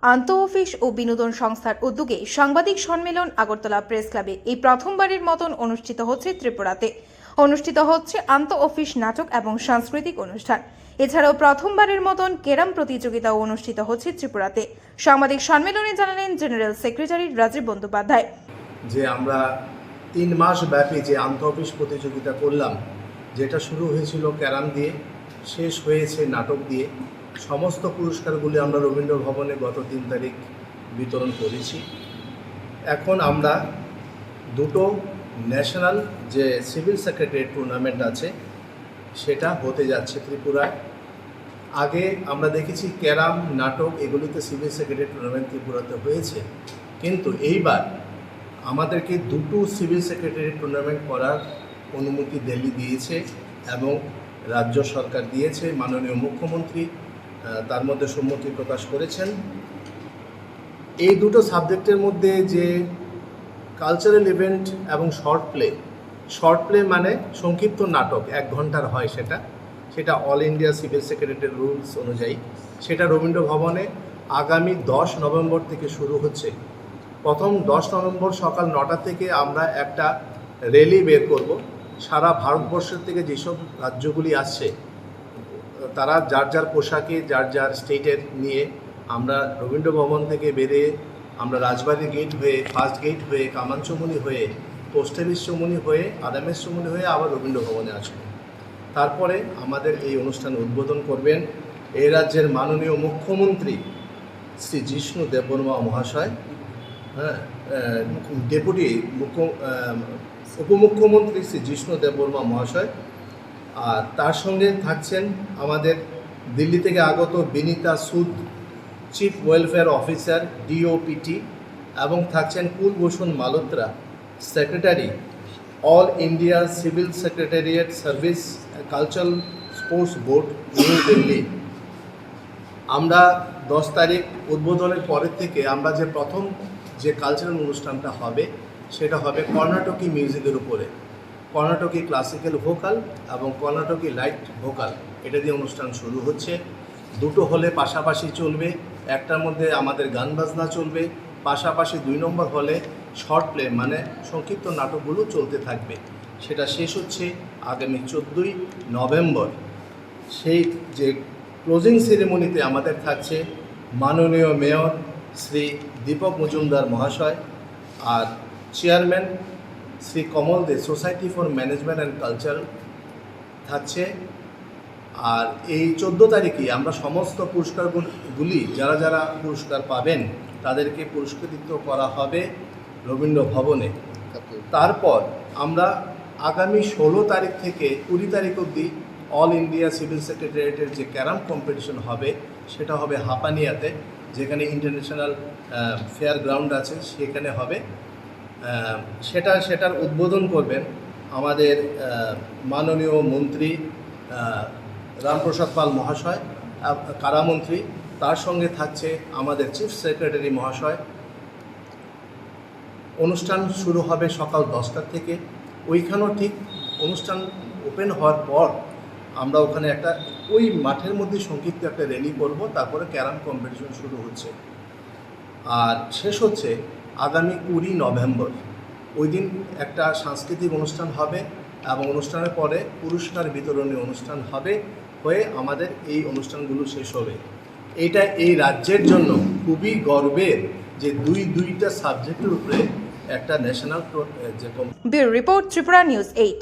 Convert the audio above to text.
আন্তঃ অফিস ও বিনোদন সংস্থার উদ্যোগে সাংবাদিক সম্মেলন আগরতলা প্রেস ক্লাবে এই প্রথমবারের মতন অনুষ্ঠিত হচ্ছে ত্রিপুরাতে। অনুষ্ঠিত হচ্ছে আন্তঃ অফিস নাটক এবং সাংস্কৃতিক অনুষ্ঠান। এছাড়াও প্রথমবারের মতন ক্যারাম প্রতিযোগিতাও অনুষ্ঠিত হচ্ছে ত্রিপুরাতে। সাংবাদিক সম্মেলনে জানালেন জেনারেল সেক্রেটারি রাজীব বন্দ্যোপাধ্যায় যে আমরা 3 মাস ব্যাপী যে আন্তঃ অফিস প্রতিযোগিতা করলাম, যেটা শুরু হয়েছিল ক্যারাম দিয়ে, শেষ হয়েছে নাটক দিয়ে। সমস্ত পুরস্কারগুলি আমরা রবীন্দ্র ভবনে গত 3 তারিখ বিতরণ করেছি। এখন আমরা দুটো ন্যাশনাল যে সিভিল সেক্রেটারিয়েট টুর্নামেন্ট আছে সেটা হতে যাচ্ছে ত্রিপুরায়। আগে আমরা দেখেছি ক্যারাম, নাটক এগুলিতে সিভিল সেক্রেটারিয়েট টুর্নামেন্ট ত্রিপুরাতে হয়েছে, কিন্তু এইবার আমাদেরকে দুটো সিভিল সেক্রেটারিয়েট টুর্নামেন্ট করার অনুমতি দিল্লি দিয়েছে এবং রাজ্য সরকার দিয়েছে। মাননীয় মুখ্যমন্ত্রী তার মধ্যে সম্মতি প্রকাশ করেছেন। এই দুটো সাবজেক্টের মধ্যে যে কালচারাল ইভেন্ট এবং শর্ট প্লে মানে সংক্ষিপ্ত নাটক 1 ঘন্টার হয়, সেটা all India civil secretariat rules অনুযায়ী সেটা রবীন্দ্র ভবনে আগামী 10 নভেম্বর থেকে শুরু হচ্ছে। প্রথম 10 নভেম্বর সকাল 9টা থেকে আমরা একটা র্যালি বের করব। সারা ভারতবর্ষের থেকে যেসব রাজ্যগুলি আসছে তারা যার যার পোশাকে যার যার স্টেটের নিয়ে আমরা রবীন্দ্র ভবন থেকে বেরিয়ে আমরা রাজবাড়ি গেট হয়ে, ফার্স্ট গেট হয়ে, কামান চৌমুহনী হয়ে, পোস্ট অফিস চৌমুহনী হয়ে, আদামের চৌমুহনী হয়ে আবার রবীন্দ্র ভবনে আসব। তারপরে আমাদের এই অনুষ্ঠান উদ্বোধন করবেন এই রাজ্যের মাননীয় মুখ্যমন্ত্রী শ্রী জিষ্ণু দেববর্মা মহাশয়, ডেপুটি উপমুখ্যমন্ত্রী শ্রী জিষ্ণু দেববর্মা মহাশয়। আর তার সঙ্গে থাকছেন আমাদের দিল্লি থেকে আগত বিনীতা সুদ, চিফ ওয়েলফেয়ার অফিসার ডিওপিটি, এবং থাকছেন Kulbhushan Malhotra, secretary all India civil secretariat service cultural sports board, new Delhi. আমরা 10 তারিখ উদ্বোধনের পরের থেকে আমরা যে প্রথম যে কালচারাল অনুষ্ঠানটা হবে সেটা হবে কর্ণাটকি মিউজিকের উপরে। কর্ণাটকি ক্লাসিক্যাল ভোকাল এবং কর্ণাটকি লাইট ভোকাল, এটা দিয়ে অনুষ্ঠান শুরু হচ্ছে। দুটো হলে পাশাপাশি চলবে, একটার মধ্যে আমাদের গান বাজনা চলবে, পাশাপাশি 2 নম্বর হলে শর্ট প্লে মানে সংক্ষিপ্ত নাটকগুলো চলতে থাকবে। সেটা শেষ হচ্ছে আগামী 14ই নভেম্বর। সেই যে ক্লোজিং সেরেমনিতে আমাদের থাকছে মাননীয় মেয়র শ্রী দীপক মজুমদার মহাশয় আর chairman Shri Kamal De, society for management and culture থাকছে। আর এই 14 তারিখে আমরা সমস্ত পুরস্কারগুলি যারা যারা পুরস্কার পাবেন তাদেরকে পুরস্কৃত করা হবে রবীন্দ্র ভবনে। তারপর আমরা আগামী 16 তারিখ থেকে 20 তারিখ অবধি অল ইন্ডিয়া সিভিল সেক্রেটারিয়েটের যে ক্যারাম কম্পিটিশন হবে সেটা হবে হাপানিয়াতে, যেখানে ইন্টারন্যাশনাল ফেয়ার গ্রাউন্ড আছে, সেখানে হবে। সেটার উদ্বোধন করবেন আমাদের মাননীয় মন্ত্রী রামপ্রসাদ পাল মহাশয়, কারামন্ত্রী। তার সঙ্গে থাকছে আমাদের চিফ সেক্রেটারি মহাশয়। অনুষ্ঠান শুরু হবে সকাল 10টা থেকে। ওইখানেও ঠিক অনুষ্ঠান ওপেন হওয়ার পর আমরা ওখানে ওই মাঠের মধ্যে সংক্ষিপ্ত একটা র্যালি করব। তারপরে ক্যারাম কম্পিটিশন শুরু হচ্ছে আর শেষ হচ্ছে আগামী 20 নভেম্বর। ওই দিন একটা সাংস্কৃতিক অনুষ্ঠান হবে এবং অনুষ্ঠানের পরে পুরস্কার বিতরণী অনুষ্ঠান হয়ে আমাদের এই অনুষ্ঠানগুলো শেষ হবে। এটা এই রাজ্যের জন্য খুবই গর্বের যে দুইটা সাবজেক্টের উপরে একটা national bureau report, Tripura news 8।